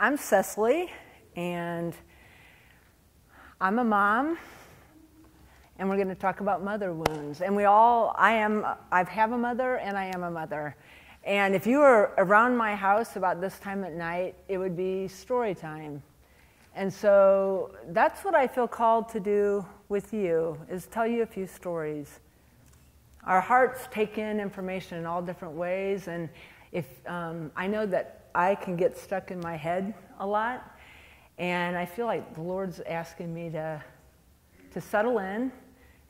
I'm Cesli, and I'm a mom, and we're going to talk about mother wounds. And I have a mother, and I am a mother. And if you were around my house about this time at night, it would be story time. And so that's what I feel called to do with you, is tell you a few stories. Our hearts take in information in all different ways, and if I know that I can get stuck in my head a lot, and I feel like the Lord's asking me to settle in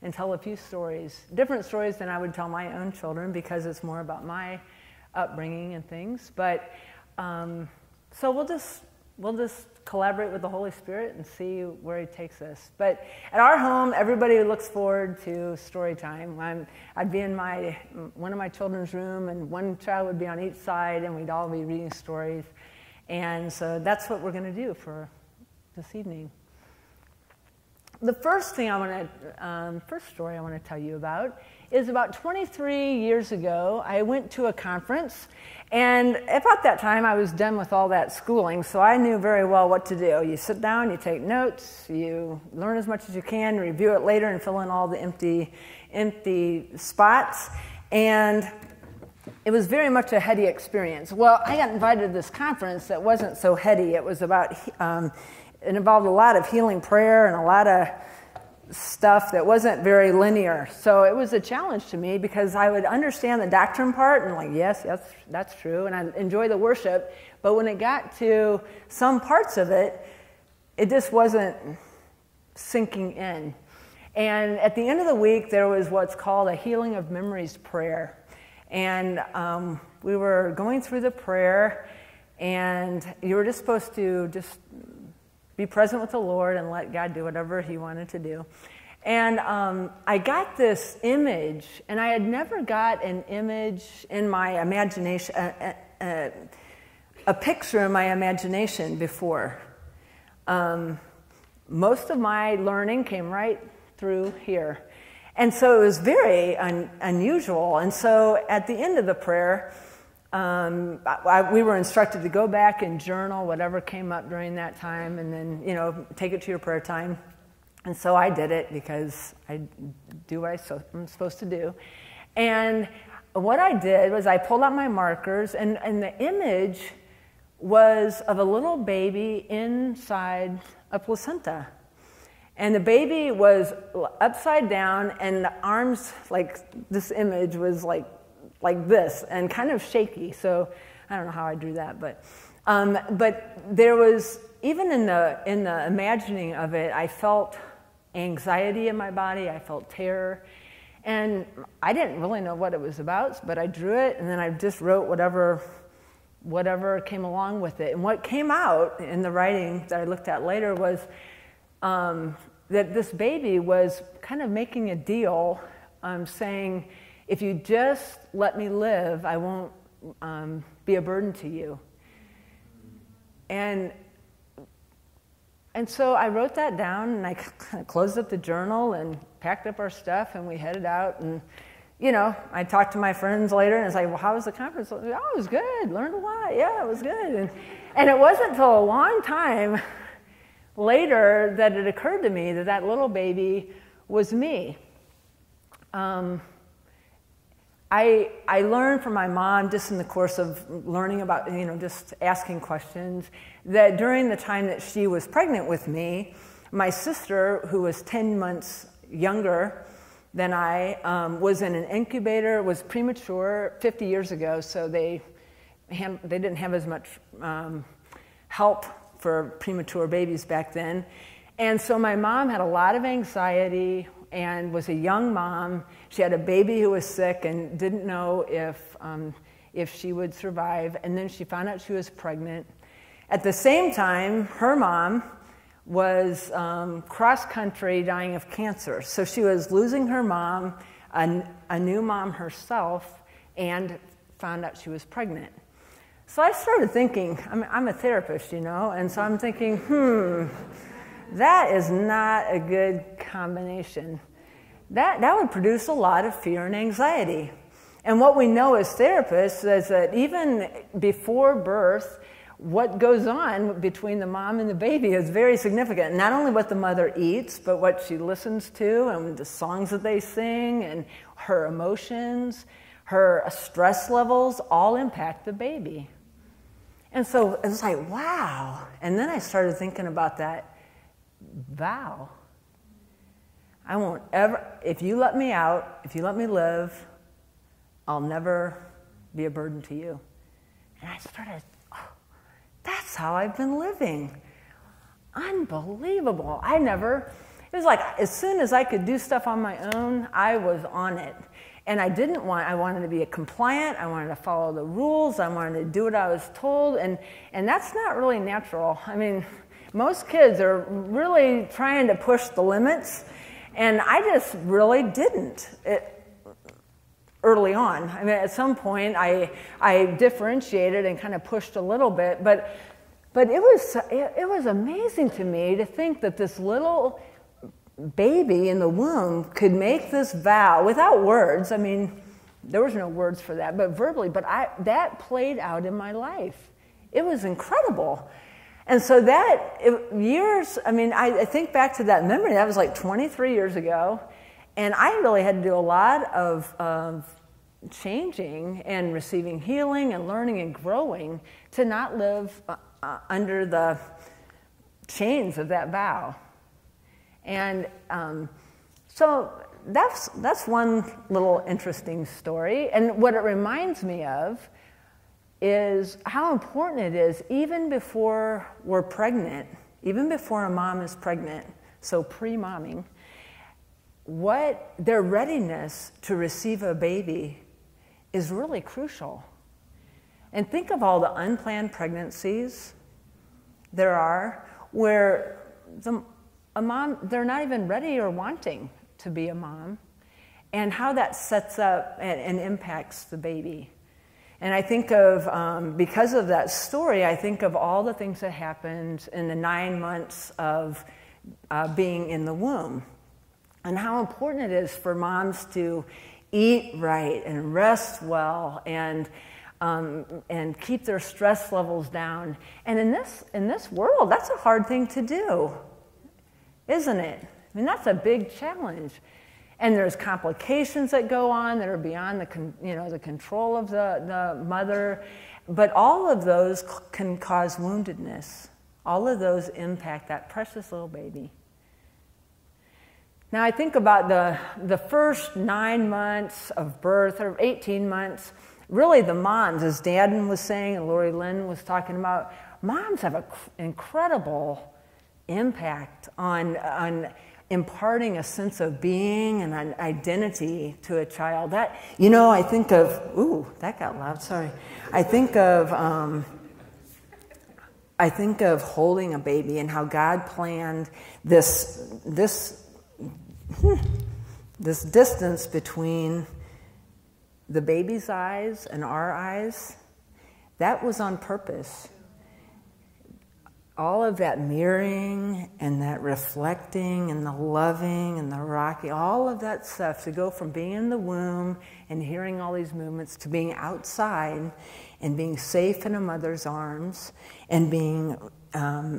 and tell a few stories, different stories than I would tell my own children, because it's more about my upbringing and things. But so we'll just collaborate with the Holy Spirit and see where He takes us. But at our home, everybody looks forward to story time. I'd be in one of my children's room, and one child would be on each side, and we'd all be reading stories. And so that's what we're going to do for this evening. The first story I want to tell you about is about 23 years ago. I went to a conference, and about that time I was done with all that schooling, so I knew very well what to do. You sit down, you take notes, you learn as much as you can, review it later, and fill in all the empty spots. And it was very much a heady experience. Well, I got invited to this conference that wasn't so heady. It was about it involved a lot of healing prayer and a lot of stuff that wasn't very linear. So it was a challenge to me, because I would understand the doctrine part and like, yes, that's true, and I enjoy the worship. But when it got to some parts of it, it just wasn't sinking in. And at the end of the week, there was what's called a healing of memories prayer. And we were going through the prayer, and you were just supposed to just be present with the Lord and let God do whatever He wanted to do. And I got this image, and I had never got an image in my imagination, a picture in my imagination before. Most of my learning came right through here. And so it was very unusual. And so at the end of the prayer, we were instructed to go back and journal whatever came up during that time, and then, take it to your prayer time. And so I did it, because I do what I'm supposed to do. And what I did was I pulled out my markers, and the image was of a little baby inside a placenta. And the baby was upside down, and the arms, like this image was like this, and kind of shaky. So I don't know how I drew that, but there was, even in the imagining of it, I felt anxiety in my body. I felt terror, and I didn't really know what it was about, but I drew it, and then I just wrote whatever came along with it. And what came out in the writing that I looked at later was that this baby was kind of making a deal, saying, if you just let me live, I won't be a burden to you. And so I wrote that down, and I kind of closed up the journal and packed up our stuff, and we headed out. And, I talked to my friends later, and it's like, well, how was the conference? Oh, it was good. Learned a lot. Yeah, it was good. And it wasn't until a long time later that it occurred to me that little baby was me. I learned from my mom, just in the course of learning about, just asking questions, that during the time that she was pregnant with me, my sister, who was 10 months younger than I, was in an incubator, was premature 50 years ago, so they didn't have as much help for premature babies back then. And so my mom had a lot of anxiety and was a young mom. She had a baby who was sick and didn't know if she would survive. And then she found out she was pregnant. At the same time, her mom was cross-country dying of cancer. So she was losing her mom, a new mom herself, and found out she was pregnant. So I started thinking, I'm a therapist, and so I'm thinking, that is not a good combination. That would produce a lot of fear and anxiety. And what we know as therapists is that even before birth, what goes on between the mom and the baby is very significant. Not only what the mother eats, but what she listens to and the songs that they sing and her emotions, her stress levels all impact the baby. And so it was like, wow. And then I started thinking about that vow. I won't ever, if you let me out, if you let me live, I'll never be a burden to you. And I started, oh, that's how I've been living. Unbelievable. It was like as soon as I could do stuff on my own, I was on it. And I wanted to be compliant, I wanted to follow the rules, I wanted to do what I was told, and that's not really natural. I mean, most kids are really trying to push the limits, and I just really didn't early on. I mean, at some point, I differentiated and kind of pushed a little bit, but it was amazing to me to think that this little baby in the womb could make this vow without words. I mean, there was no words for that, but verbally. But that played out in my life. It was incredible. And so I think back to that memory. That was like 23 years ago. And I really had to do a lot of changing and receiving healing and learning and growing to not live under the chains of that vow. And so that's one little interesting story. And what it reminds me of is how important it is, even before we're pregnant, even before a mom is pregnant, so pre-momming, their readiness to receive a baby is really crucial. And think of all the unplanned pregnancies there are where a mom, they're not even ready or wanting to be a mom, and how that sets up and impacts the baby. And I think of, because of that story, I think of all the things that happened in the 9 months of being in the womb, and how important it is for moms to eat right and rest well and keep their stress levels down. And in this world, that's a hard thing to do, isn't it? I mean, that's a big challenge. And there's complications that go on that are beyond the control of the mother. But all of those can cause woundedness. All of those impact that precious little baby. Now I think about the first 9 months of birth, or 18 months, really the moms, as Dan was saying and Lori Lynn was talking about, moms have an incredible impact on imparting a sense of being and an identity to a child. That, I think of, ooh, that got loud, sorry. I think of holding a baby and how God planned this distance between the baby's eyes and our eyes. That was on purpose. All of that mirroring and that reflecting and the loving and the rocking, all of that stuff, to go from being in the womb and hearing all these movements to being outside and being safe in a mother's arms and being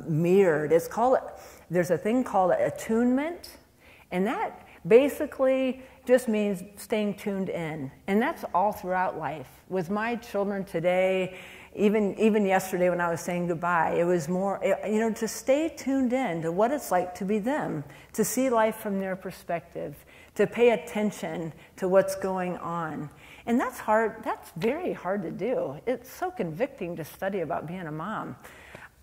mirrored. There's a thing called attunement, and that basically just means staying tuned in. And that's all throughout life. With my children today, even yesterday when I was saying goodbye, it was more, to stay tuned in to what it's like to be them, to see life from their perspective, to pay attention to what's going on. And that's hard, that's very hard to do. It's so convicting to study about being a mom,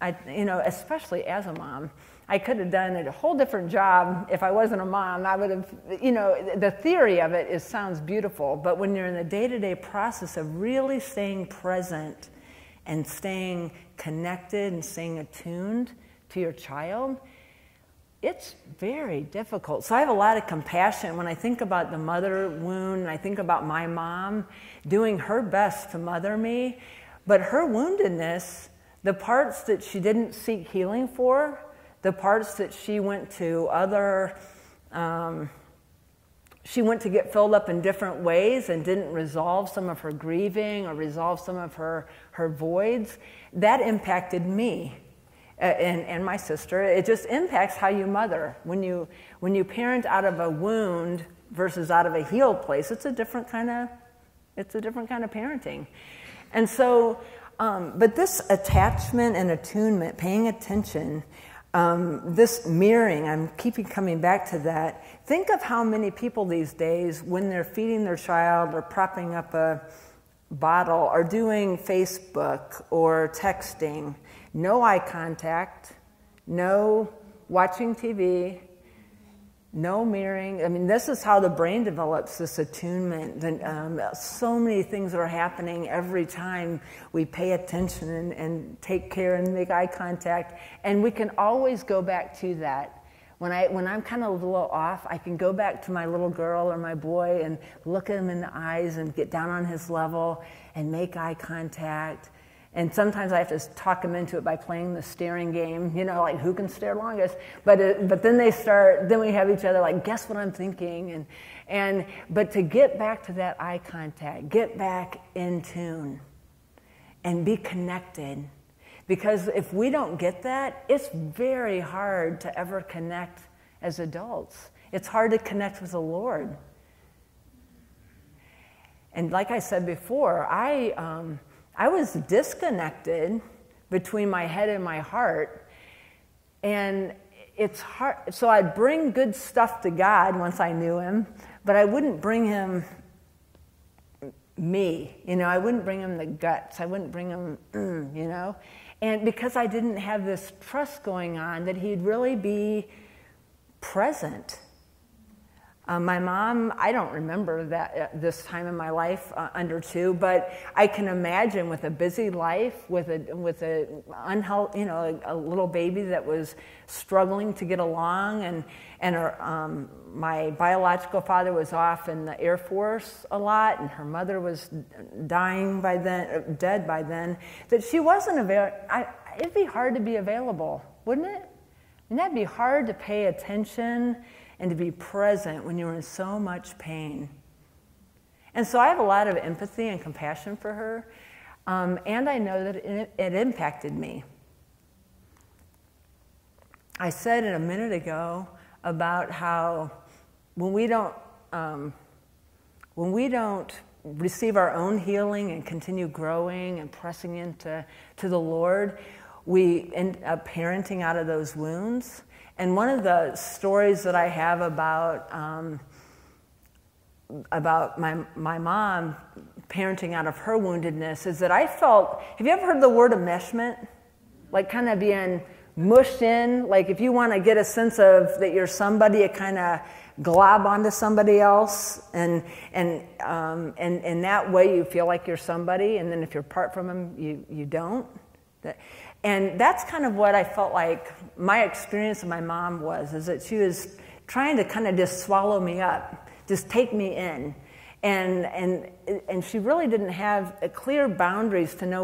especially as a mom. I could have done a whole different job if I wasn't a mom. I would have, the theory of it sounds beautiful, but when you're in the day-to-day process of really staying present and staying connected and staying attuned to your child, it's very difficult. So I have a lot of compassion when I think about the mother wound, and I think about my mom doing her best to mother me, but her woundedness, the parts that she didn't seek healing for, the parts that she went to other she went to get filled up in different ways and didn't resolve some of her grieving or resolve some of her voids, that impacted me and my sister. It just impacts how you mother. When you parent out of a wound versus out of a healed place, it's a different kind of parenting. And so, but this attachment and attunement, paying attention, this mirroring, I'm keeping coming back to that. Think of how many people these days, when they're feeding their child or propping up a bottle or doing Facebook or texting, no eye contact, no watching TV, no mirroring. I mean, this is how the brain develops this attunement. And so many things are happening every time we pay attention and take care and make eye contact. And we can always go back to that. When I'm kind of a little off, I can go back to my little girl or my boy and look at him in the eyes and get down on his level and make eye contact. And sometimes I have to talk them into it by playing the staring game, you know, like who can stare longest. But then then we have each other like, guess what I'm thinking? But to get back to that eye contact, get back in tune and be connected. Because if we don't get that, it's very hard to ever connect as adults. It's hard to connect with the Lord. And like I said before, I was disconnected between my head and my heart, and it's hard. So I'd bring good stuff to God once I knew Him, but I wouldn't bring Him me. You know, I wouldn't bring Him the guts. I wouldn't bring Him, you know, and because I didn't have this trust going on that He'd really be present. My mom, I don't remember this time in my life under 2, but I can imagine with a busy life, with a unhealthy, you know, a little baby that was struggling to get along, and her, my biological father was off in the Air Force a lot, and her mother was dead by then. That she wasn't available. It'd be hard to be available, wouldn't it? And that'd be hard to pay attention and to be present when you're in so much pain. And so I have a lot of empathy and compassion for her, and I know that it impacted me. I said it a minute ago about how when we don't receive our own healing and continue growing and pressing into the Lord, we end up parenting out of those wounds. And one of the stories that I have about my mom parenting out of her woundedness is that I felt, have you ever heard the word enmeshment? Like kind of being mushed in, like if you want to get a sense of that you're somebody, you kind of glob onto somebody else, and in that way you feel like you're somebody, and then if you're apart from them, you don't. And that's kind of what I felt like my experience of my mom was, is that she was trying to kind of just swallow me up, just take me in. And she really didn't have clear boundaries to know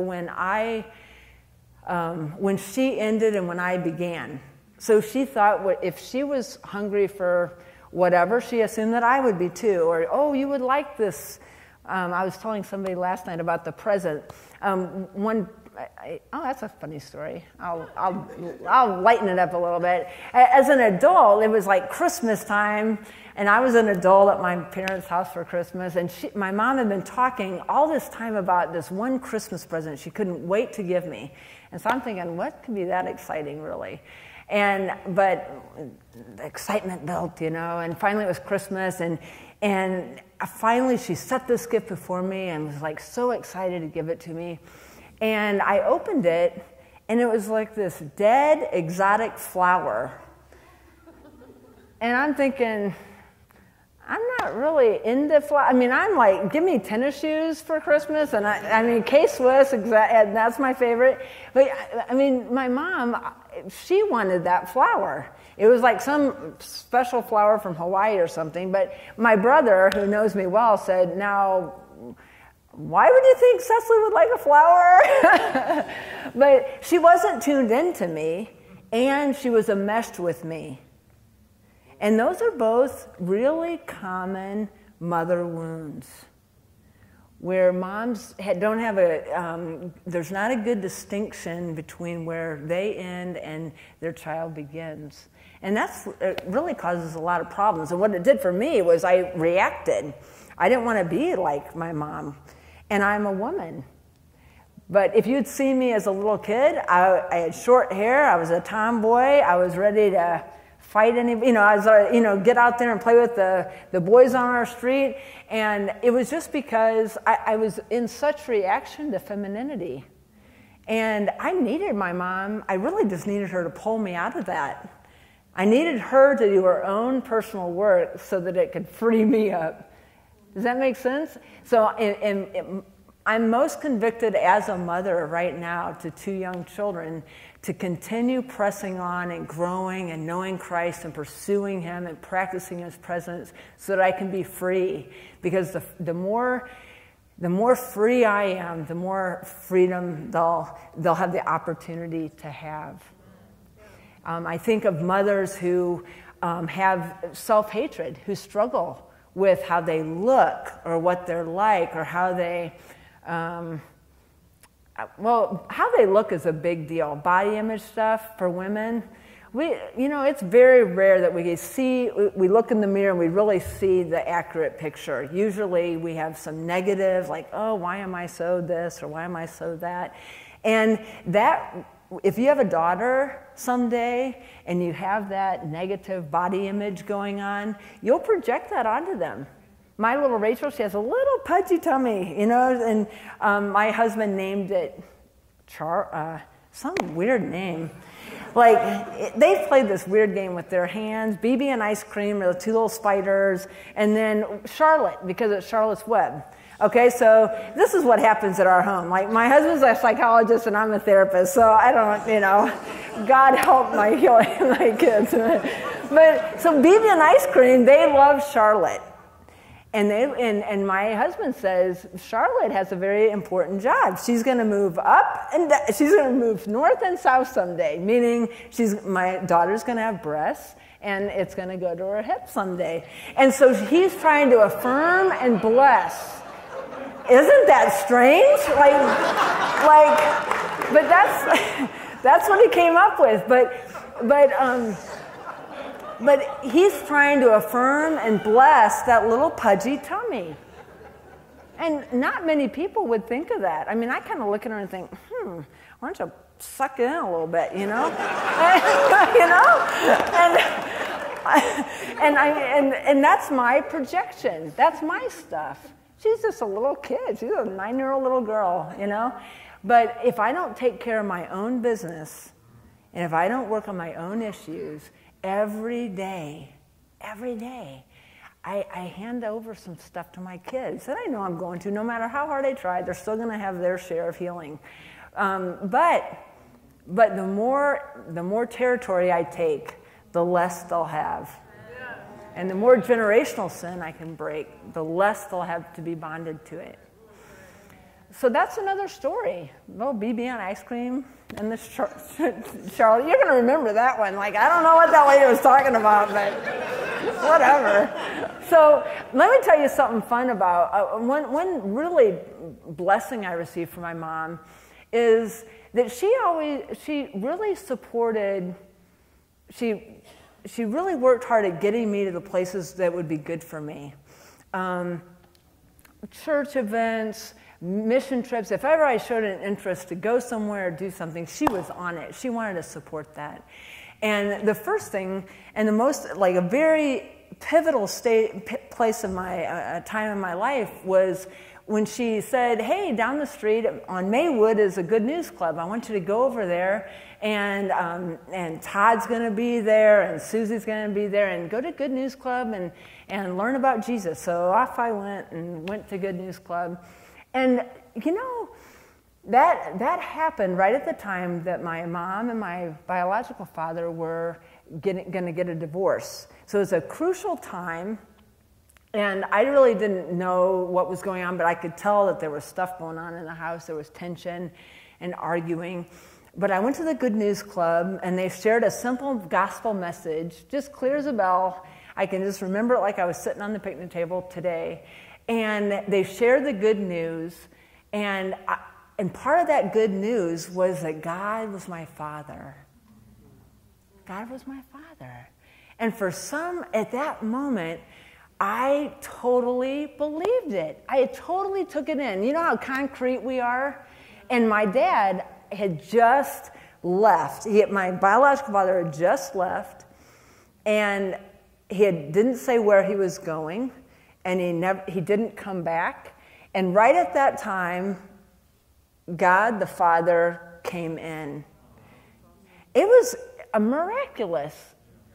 when she ended and when I began. So she thought if she was hungry for whatever, she assumed that I would be too. Or, oh, you would like this. I was telling somebody last night about the present. That's a funny story. I'll lighten it up a little bit. As an adult, it was like Christmas time, and I was an adult at my parents' house for Christmas, and my mom had been talking all this time about this one Christmas present she couldn't wait to give me. And so I'm thinking, what could be that exciting, really? But the excitement built, you know, and finally it was Christmas, and finally she set this gift before me and was like so excited to give it to me. And I opened it, and it was like this dead, exotic flower. And I'm thinking, I'm not really into flowers. I mean, I'm like, give me tennis shoes for Christmas, and I mean, K-Swiss, and that's my favorite. But, I mean, my mom, she wanted that flower. It was like some special flower from Hawaii or something. But my brother, who knows me well, said, now, why would you think Cesli would like a flower? But she wasn't tuned into me, and she was enmeshed with me. And those are both really common mother wounds, where moms don't have there's not a good distinction between where they end and their child begins. And it really causes a lot of problems. And what it did for me was I reacted. I didn't want to be like my mom, and I'm a woman. But if you'd seen me as a little kid, I had short hair, I was a tomboy, I was ready to fight get out there and play with the boys on our street. And it was just because I was in such reaction to femininity. And I needed my mom, I really just needed her to pull me out of that. I needed her to do her own personal work so that it could free me up. Does that make sense? So I'm most convicted as a mother right now to 2 young children to continue pressing on and growing and knowing Christ and pursuing Him and practicing His presence so that I can be free. Because the more free I am, the more freedom they'll have the opportunity to have. I think of mothers who have self-hatred, who struggle with how they look or what they're like or how they... how they look is a big deal. Body image stuff for women, it's very rare that we look in the mirror and we really see the accurate picture. Usually we have some negative, like, oh, why am I so this or why am I so that? And that, if you have a daughter someday and you have that negative body image going on, you'll project that onto them. My little Rachel, she has a little pudgy tummy, and my husband named it some weird name. Like, they played this weird game with their hands. BB and ice cream are the 2 little spiders, and then Charlotte, because it's Charlotte's Web. Okay, so this is what happens at our home. Like, my husband's a psychologist and I'm a therapist, so I don't, God help my kids. But so BB and ice cream, they love Charlotte. And my husband says, Charlotte has a very important job. She's going to move up and she's going to move north and south someday, meaning my daughter's going to have breasts and it's going to go to her hip someday. And so he's trying to affirm and bless. Isn't that strange? But that's what he came up with. But he's trying to affirm and bless that little pudgy tummy. And not many people would think of that. I mean, I kind of look at her and think, why don't you suck it in a little bit, and that's my projection. That's my stuff. She's just a little kid. She's a 9-year-old little girl, But if I don't take care of my own business, and if I don't work on my own issues, every day, I hand over some stuff to my kids that I know I'm going to. No matter how hard I try, they're still going to have their share of healing. But the more territory I take, the less they'll have. And the more generational sin I can break, the less they'll have to be bonded to it. So that's another story. Little BB and ice cream and this Charlotte. You're going to remember that one. I don't know what that lady was talking about, but whatever. So let me tell you something fun about one really blessing I received from my mom is that she really supported, she really worked hard at getting me to the places that would be good for me. Church events, mission trips. If ever I showed an interest to go somewhere or do something, she was on it. She wanted to support that. And the first thing, and the most, a very pivotal place of my time in my life was when she said, hey, down the street on Maywood is a Good News Club. I want you to go over there, and Todd's going to be there, and Susie's going to be there, and go to Good News Club and learn about Jesus. So off I went to Good News Club. And, that happened right at the time that my mom and my biological father were going to get a divorce. So it was a crucial time. And I really didn't know what was going on, but I could tell that there was stuff going on in the house. There was tension and arguing. But I went to the Good News Club, and they shared a simple gospel message, just clear as a bell. I can just remember it like I was sitting on the picnic table today. And they shared the good news. And part of that good news was that God was my Father. God was my Father. And for some, at that moment, I totally believed it. I totally took it in. You know how concrete we are? And my dad had just left. My biological father had just left, and didn't say where he was going, and he didn't come back. And right at that time, God the Father came in. It was miraculous.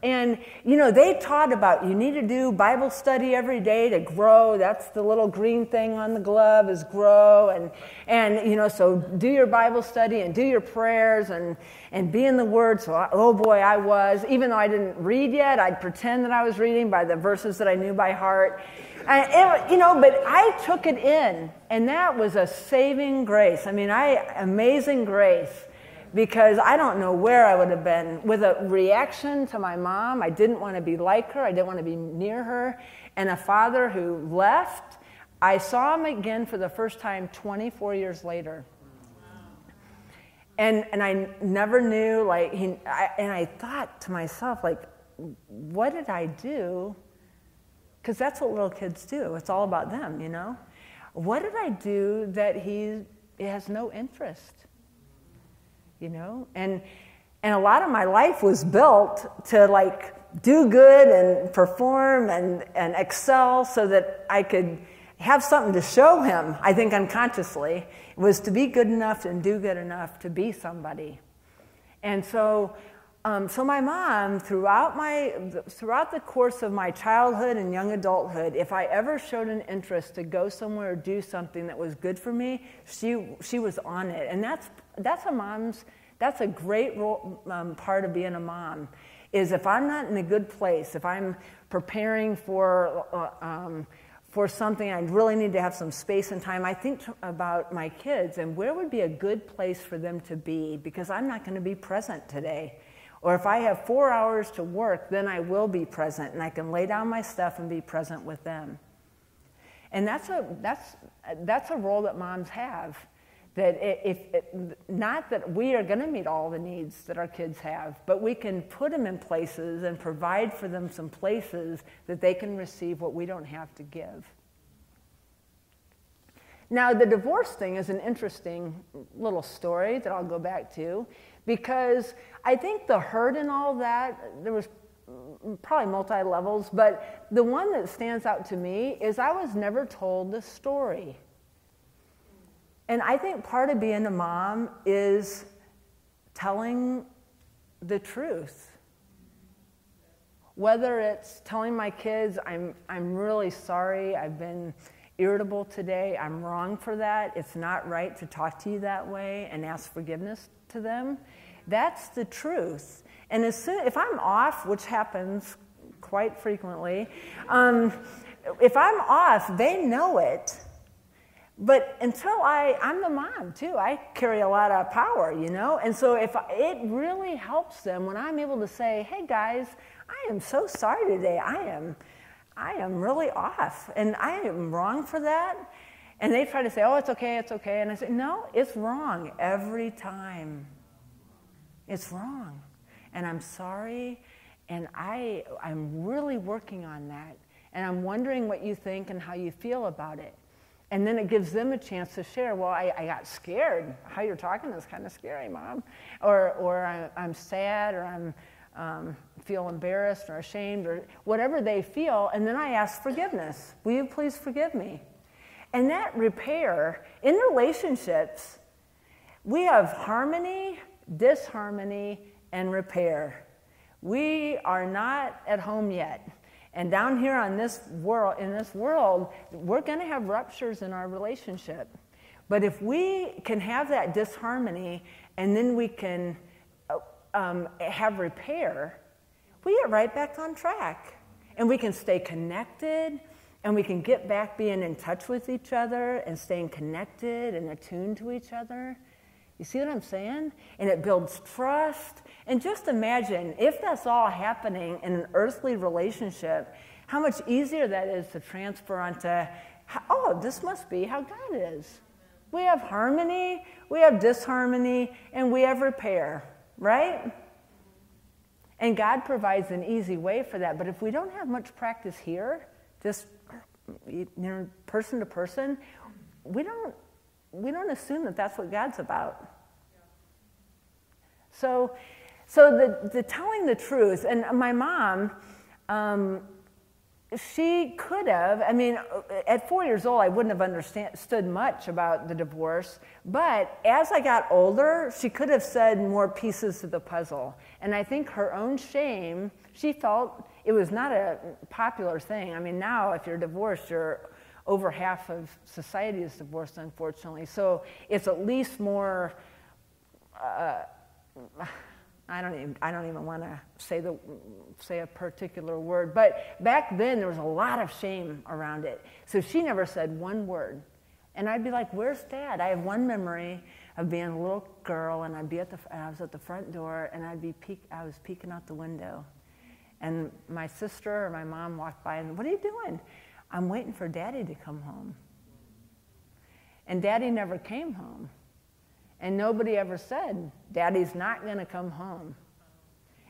And, you know, they taught about you need to do Bible study every day to grow. That's the little green thing on the glove is grow. And you know, so do your Bible study and do your prayers and be in the Word. So, oh boy, I was. Even though I didn't read yet, I'd pretend that I was reading by the verses that I knew by heart. You know, but I took it in. And that was a saving grace. I mean, amazing grace. Because I don't know where I would have been. With a reaction to my mom, I didn't want to be like her. I didn't want to be near her. And a father who left, I saw him again for the first time 24 years later. And I never knew, like, and I thought to myself, like, what did I do? Because that's what little kids do. It's all about them, you know? What did I do that he has no interest? You know, and a lot of my life was built to like do good and perform and excel so that I could have something to show him. I think unconsciously it was to be good enough and do good enough to be somebody. And so my mom, throughout the course of my childhood and young adulthood, if I ever showed an interest to go somewhere or do something that was good for me, she was on it. And that's a great part of being a mom, is if I'm not in a good place, if I'm preparing for something, I really need to have some space and time, I think about my kids and where would be a good place for them to be, because I'm not going to be present today. Or if I have 4 hours to work, then I will be present and I can lay down my stuff and be present with them. And that's a role that moms have. That not that we are going to meet all the needs that our kids have, but we can put them in places and provide for them some places that they can receive what we don't have to give. Now, the divorce thing is an interesting little story that I'll go back to, because I think the hurt in all that, there was probably multi-levels, but the one that stands out to me is I was never told the story. And I think part of being a mom is telling the truth. Whether it's telling my kids, I'm really sorry, I've been irritable today, I'm wrong for that, it's not right to talk to you that way, and ask forgiveness to them. That's the truth. And if I'm off, which happens quite frequently, if I'm off, they know it. But until I'm the mom too, I carry a lot of power, you know? And so it really helps them when I'm able to say, hey guys, I am so sorry today. I am really off and I am wrong for that. And they try to say, oh, it's okay, it's okay. And I say, no, it's wrong every time. It's wrong. And I'm sorry, and I'm really working on that. And I'm wondering what you think and how you feel about it. And then it gives them a chance to share, well, I got scared. How you're talking is kind of scary, Mom. Or I'm sad, or I'm feel embarrassed or ashamed, or whatever they feel. And then I ask forgiveness. Will you please forgive me? And that repair, in relationships, we have harmony, disharmony, and repair. We are not at home yet. And down here in this world, we're going to have ruptures in our relationship. But if we can have that disharmony and then we can have repair, we get right back on track. And we can stay connected, and we can get back being in touch with each other and staying connected and attuned to each other. You see what I'm saying? And it builds trust. And just imagine, if that's all happening in an earthly relationship, how much easier that is to transfer onto, oh, this must be how God is. We have harmony, we have disharmony, and we have repair, right? And God provides an easy way for that. But if we don't have much practice here, just person to person, we don't assume that that's what God's about. So the telling the truth, and my mom, she could have, I mean, at 4 years old, I wouldn't have understood much about the divorce, but as I got older, she could have said more pieces to the puzzle. And I think her own shame, she felt it was not a popular thing. I mean, now if you're divorced, over half of society is divorced, unfortunately. So it's at least more, I don't even want to say a particular word, but back then there was a lot of shame around it. So she never said one word. And I'd be like, where's Dad? I have one memory of being a little girl, and I was at the front door, and I was peeking out the window. And my sister or my mom walked by, and, what are you doing? I'm waiting for Daddy to come home. And Daddy never came home. And nobody ever said, Daddy's not going to come home.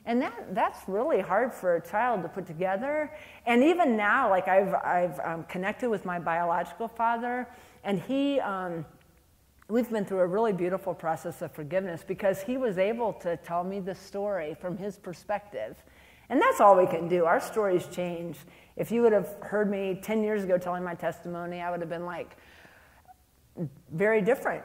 And that's really hard for a child to put together. And even now, like I've connected with my biological father, and we've been through a really beautiful process of forgiveness because he was able to tell me the story from his perspective. And that's all we can do. Our stories change. If you would have heard me 10 years ago telling my testimony, I would have been like, very different.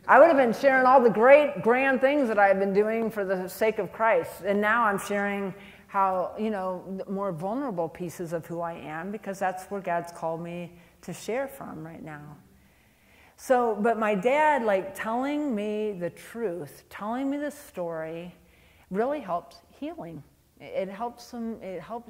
I would have been sharing all the great, grand things that I've been doing for the sake of Christ. And now I'm sharing how, more vulnerable pieces of who I am, because that's where God's called me to share from right now. So, but my dad, telling me the truth, telling me the story, really helped healing. It helped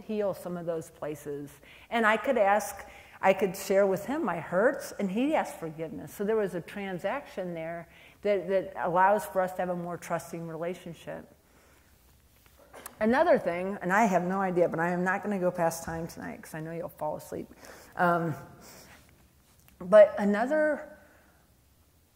heal some of those places. And I could share with him my hurts, and he asked forgiveness. So there was a transaction there that allows for us to have a more trusting relationship. Another thing, and I have no idea, but I am not going to go past time tonight because I know you'll fall asleep. But another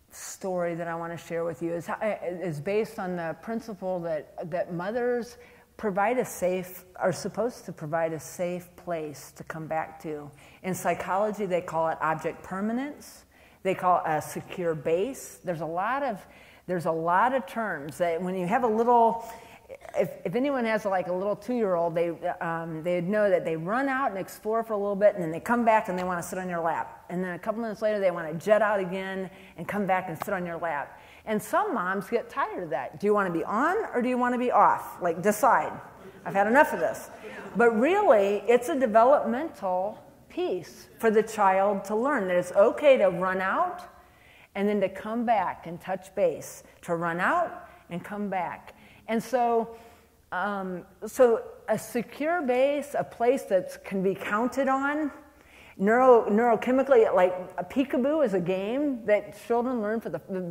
story that I want to share with you is based on the principle that mothers are supposed to provide a safe place to come back to. In psychology, they call it object permanence. They call it a secure base. There's a lot of terms that when you have a little, if anyone has a little 2-year-old, they'd know that they run out and explore for a little bit, and then they come back and they want to sit on your lap. And then a couple minutes later, they want to jet out again and come back and sit on your lap. And some moms get tired of that. Do you want to be on or do you want to be off? Decide. I've had enough of this. But really, it's a developmental piece for the child to learn that it's okay to run out and then to come back and touch base, to run out and come back. And so a secure base, a place that can be counted on, neurochemically, like a peekaboo is a game that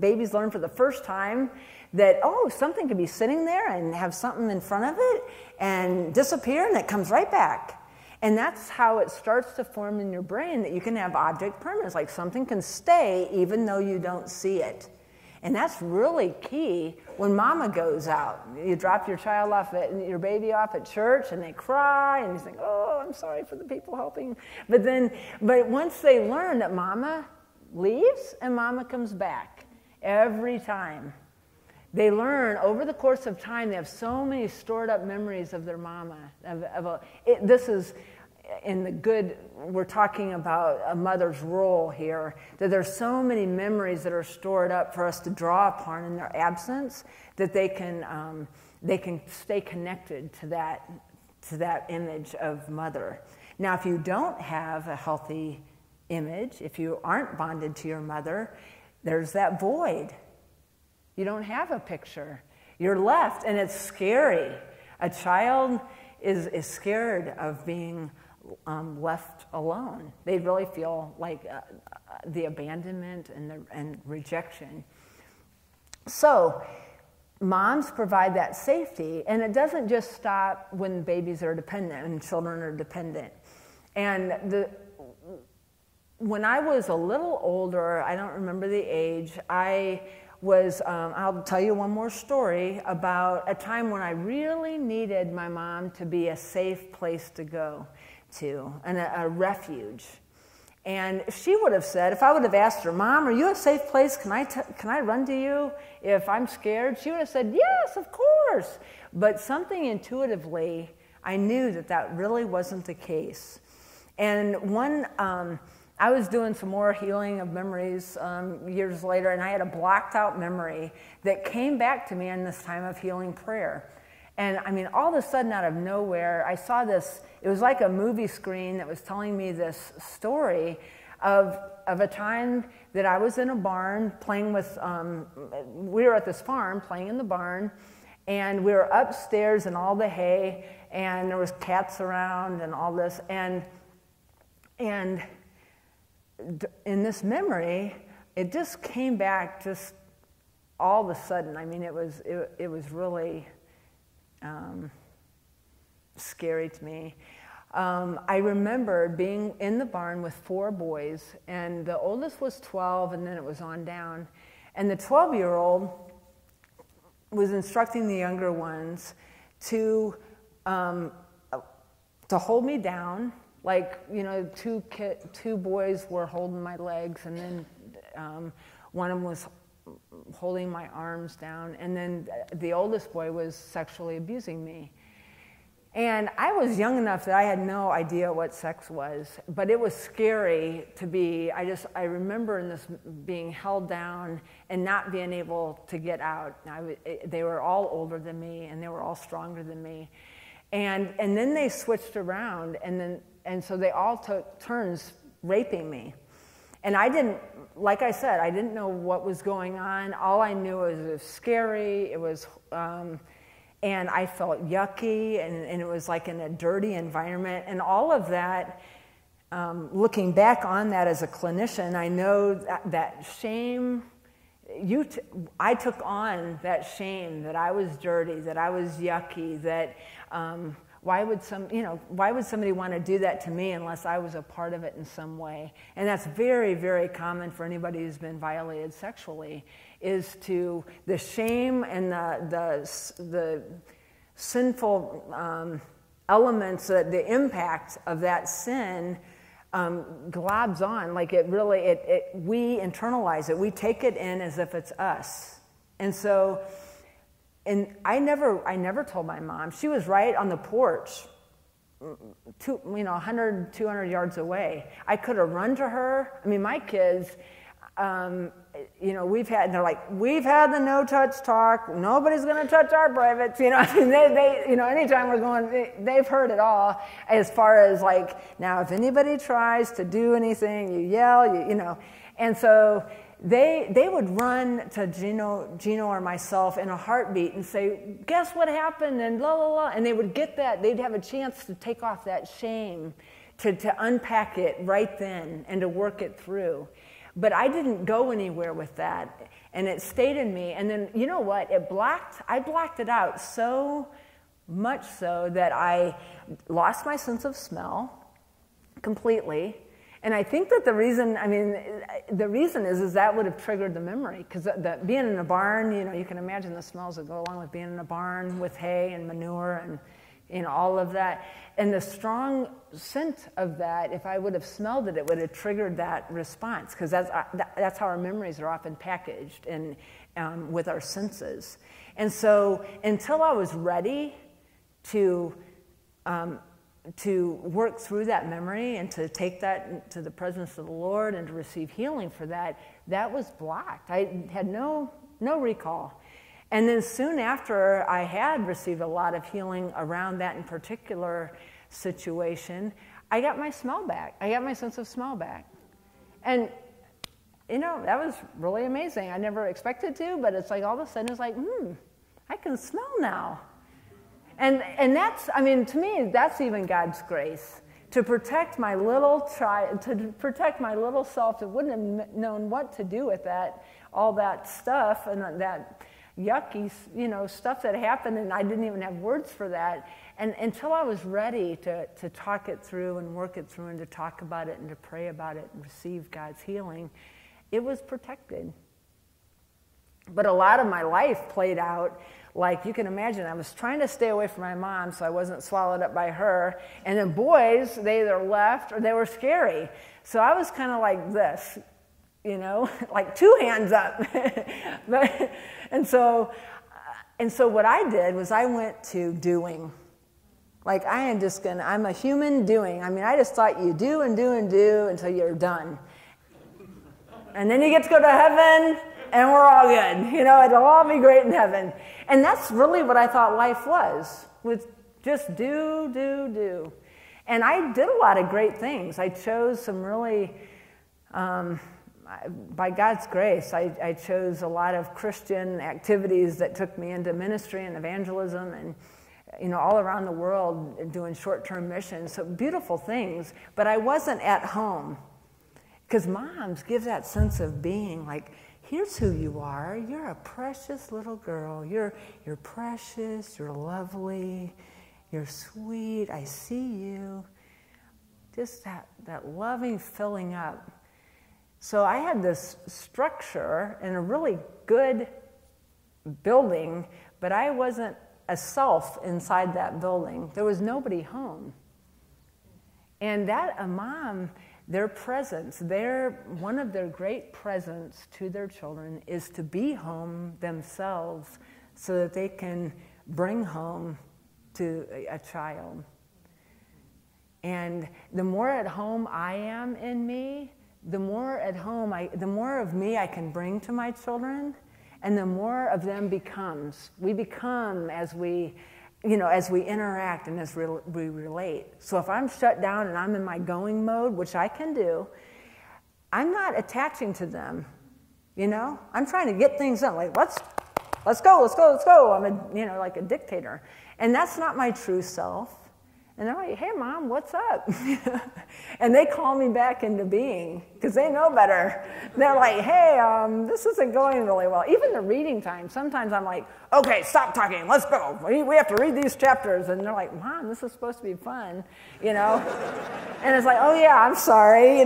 babies learn for the first time, that, something could be sitting there and have something in front of it and disappear, and it comes right back. And that's how it starts to form in your brain, that you can have object permanence, like something can stay even though you don't see it. And that's really key when mama goes out. You drop your baby off at church, and they cry, and you think, I'm sorry for the people helping. But once they learn that mama leaves and mama comes back every time, they learn over the course of time. They have so many stored up memories of their mama. This is in the good, we're talking about a mother's role here, that there's so many memories that are stored up for us to draw upon in their absence, that they can stay connected to that image of mother. Now, if you don't have a healthy image, if you aren't bonded to your mother, there's that void. You don't have a picture. You're left, and it's scary. A child is scared of being left alone. They really feel like the abandonment and rejection. So moms provide that safety, and it doesn't just stop when babies are dependent and children are dependent. And when I was a little older, I don't remember the age, I was, I'll tell you one more story about a time when I really needed my mom to be a safe place to go to, and a refuge. And she would have said, if I would have asked her, Mom, are you a safe place? Can I run to you if I'm scared? She would have said, yes, of course. But something intuitively, I knew that that really wasn't the case. And I was doing some more healing of memories years later, and I had a blocked out memory that came back to me in this time of healing prayer. And I mean, all of a sudden, out of nowhere, I saw this. It was like a movie screen that was telling me this story of a time that I was in a barn playing with, we were at this farm playing in the barn, and we were upstairs in all the hay, and there was cats around and all this. And in this memory, it just came back just all of a sudden. I mean, it was really scary to me. I remember being in the barn with 4 boys, and the oldest was 12, and then it was on down. And the 12-year-old was instructing the younger ones to hold me down. Like, you know, two boys were holding my legs, and then one of them was holding my arms down, and then the oldest boy was sexually abusing me. And I was young enough that I had no idea what sex was, but it was scary to be, I remember in this being held down and not being able to get out. They were all older than me, and they were all stronger than me. And then they switched around, and so they all took turns raping me. And I didn't, like I said, I didn't know what was going on. All I knew was it was scary. It was, and I felt yucky, and it was like in a dirty environment. And all of that, looking back on that as a clinician, I know that shame, I took on that shame that I was dirty, that I was yucky, that why would somebody want to do that to me unless I was a part of it in some way? And that's very, very common for anybody who's been violated sexually, is to the shame and the sinful elements, the impact of that sin globs on. Like we internalize it. We take it in as if it's us. And so, and I never told my mom. She was right on the porch, 100, 200 yards away. I could have run to her. I mean, my kids, we've had the no-touch talk. Nobody's going to touch our privates. Anytime we're going, they've heard it all. As far as like, now if anybody tries to do anything, you yell, And so they would run to Gino or myself in a heartbeat and say, guess what happened, and la la la. And they would get that. They'd have a chance to take off that shame, to unpack it right then and to work it through. But I didn't go anywhere with that, and it stayed in me. And then, you know what? I blocked it out so much so that I lost my sense of smell completely. And I think that the reason is that would have triggered the memory, because being in a barn, you can imagine the smells that go along with being in a barn with hay and manure and all of that. And the strong scent of that, if I would have smelled it, it would have triggered that response, because that's how our memories are often packaged and with our senses. And so until I was ready to work through that memory and to take that to the presence of the Lord and to receive healing for that, that was blocked. I had no recall. And then soon after I had received a lot of healing around that in particular situation, I got my smell back. I got my sense of smell back. And, that was really amazing. I never expected to, but it's like all of a sudden it's like, I can smell now. And that's, to me, that's even God's grace, to protect my little child, to protect my little self that wouldn't have known what to do with that, all that stuff and that yucky, stuff that happened, and I didn't even have words for that. And until I was ready to talk it through and work it through and to talk about it and to pray about it and receive God's healing, it was protected. But a lot of my life played out like you can imagine. I was trying to stay away from my mom so I wasn't swallowed up by her. And then boys, they either left or they were scary. So I was kind of like this, like 2 hands up. And so what I did was I went to doing. Like I'm a human doing. I mean, I just thought you do and do and do until you're done. And then you get to go to heaven and we're all good. It'll all be great in heaven. And that's really what I thought life was just do. And I did a lot of great things. I chose some really, by God's grace, I chose a lot of Christian activities that took me into ministry and evangelism and, all around the world doing short-term missions. So beautiful things, but I wasn't at home. Because moms give that sense of being like, here's who you are. You're a precious little girl. You're precious. You're lovely. You're sweet. I see you. Just that loving filling up. So I had this structure in a really good building, but I wasn't a self inside that building. There was nobody home. And a mom, their presence, one of their great presents to their children is to be home themselves so that they can bring home to a child. And the more at home I am in me, the more of me I can bring to my children, and the more of them becomes. We become as we interact and as we relate. So if I'm shut down and I'm in my going mode, which I can do, I'm not attaching to them. I'm trying to get things done. Like, let's go. I'm like a dictator. And that's not my true self. And they're like, hey, Mom, what's up? And they call me back into being because they know better. They're like, hey, this isn't going really well. Even the reading time, sometimes I'm like, okay, stop talking. Let's go. We have to read these chapters. And they're like, Mom, this is supposed to be fun, And it's like, oh, yeah, I'm sorry,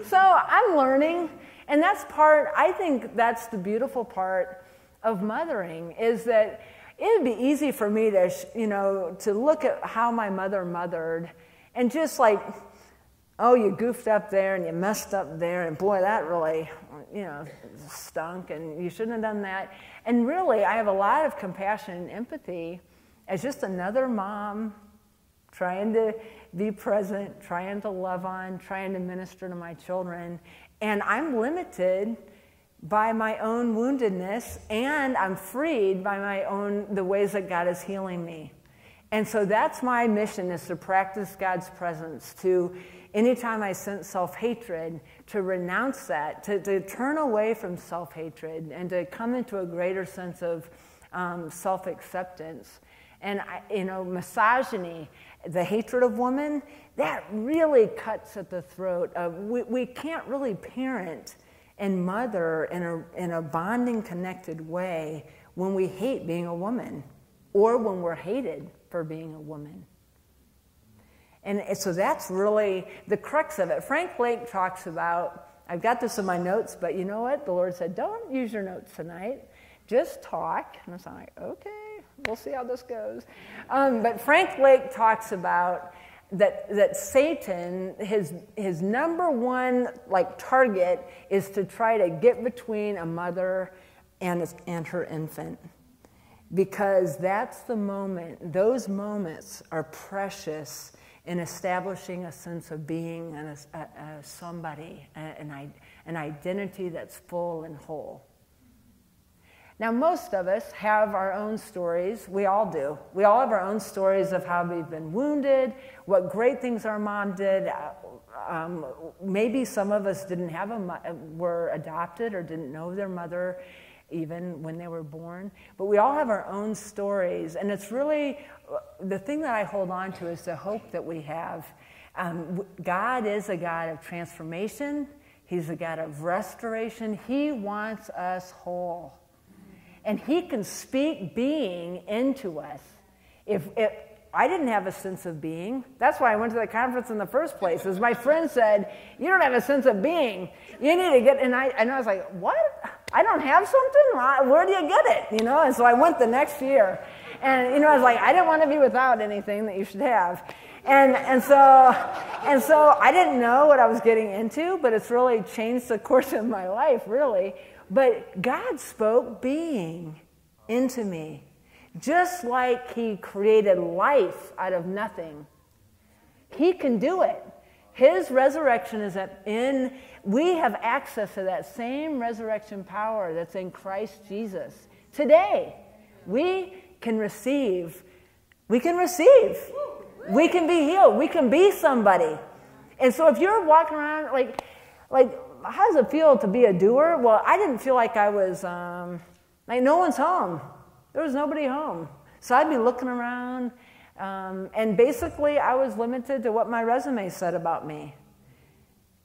So I'm learning. And I think that's the beautiful part of mothering is that it'd be easy for me to look at how my mother mothered and just like, oh, you goofed up there and you messed up there and boy, that really, stunk and you shouldn't have done that. And really, I have a lot of compassion and empathy as just another mom trying to be present, trying to love on, trying to minister to my children. And I'm limited by my own woundedness, and I'm freed by the ways that God is healing me. And so that's my mission, is to practice God's presence, to anytime I sense self-hatred, to renounce that, to turn away from self-hatred, and to come into a greater sense of self-acceptance. And misogyny, the hatred of women, that really cuts at the throat of, we can't really parent and mother in a bonding, connected way when we hate being a woman or when we're hated for being a woman. And so that's really the crux of it. Frank Lake talks about, I've got this in my notes, but you know what? The Lord said, don't use your notes tonight. Just talk. And I'm like, okay, we'll see how this goes. But Frank Lake talks about that Satan, his number one target is to try to get between a mother and her infant, because that's the moment. Those moments are precious in establishing a sense of being and a somebody, an identity that's full and whole. Now, most of us have our own stories. We all do. We all have our own stories of how we've been wounded, what great things our mom did. Maybe some of us didn't have were adopted or didn't know their mother. even when they were born. But we all have our own stories, and it's really, the thing that I hold on to is the hope that we have. God is a God of transformation. He's a God of restoration. He wants us whole. And he can speak being into us. If I didn't have a sense of being. That's why I went to the conference in the first place. As my friend said, you don't have a sense of being. You need to get, and I was like, what? I don't have something? Where do you get it? And so I went the next year. And, I was like, I didn't want to be without anything that you should have. And so I didn't know what I was getting into, but it's really changed the course of my life, really. But God spoke being into me. Just like he created life out of nothing, he can do it. His resurrection is we have access to that same resurrection power that's in Christ Jesus. Today, we can receive. We can be healed. We can be somebody. And so if you're walking around like how does it feel to be a doer? Well, I didn't feel like I was, no one's home. There was nobody home. So I'd be looking around, and basically I was limited to what my resume said about me.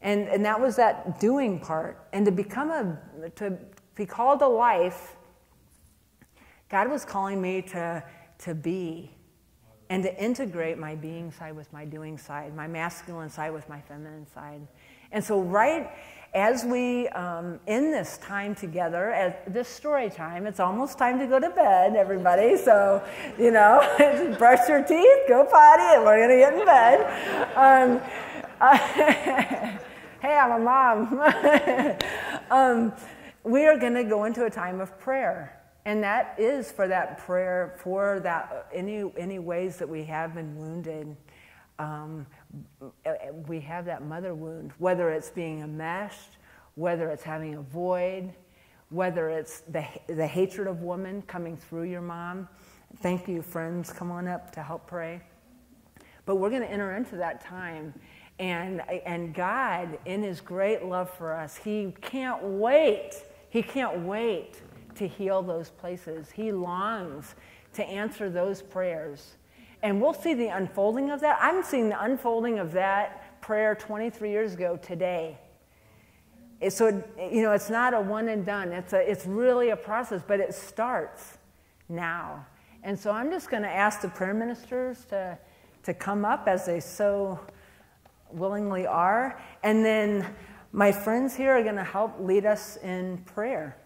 And that was that doing part. And to be called to life, God was calling me to be, and to integrate my being side with my doing side, my masculine side with my feminine side. And so right as we in this time together, at this story time, it's almost time to go to bed, everybody. So, brush your teeth, go potty, and we're going to get in bed. Hey, I'm a mom. We are going to go into a time of prayer. And that is for that prayer, for that any ways that we have been wounded. We have that mother wound, whether it's being enmeshed, whether it's having a void, whether it's the hatred of woman coming through your mom. Thank you, friends. Come on up to help pray. But we're going to enter into that time. And God, in his great love for us, he can't wait. He can't wait to heal those places. He longs to answer those prayers. And we'll see the unfolding of that. I'm seeing the unfolding of that prayer 23 years ago today. So, it's not a one and done. It's really a process, but it starts now. And so I'm just going to ask the prayer ministers to come up, as they so willingly are. And then my friends here are going to help lead us in prayer.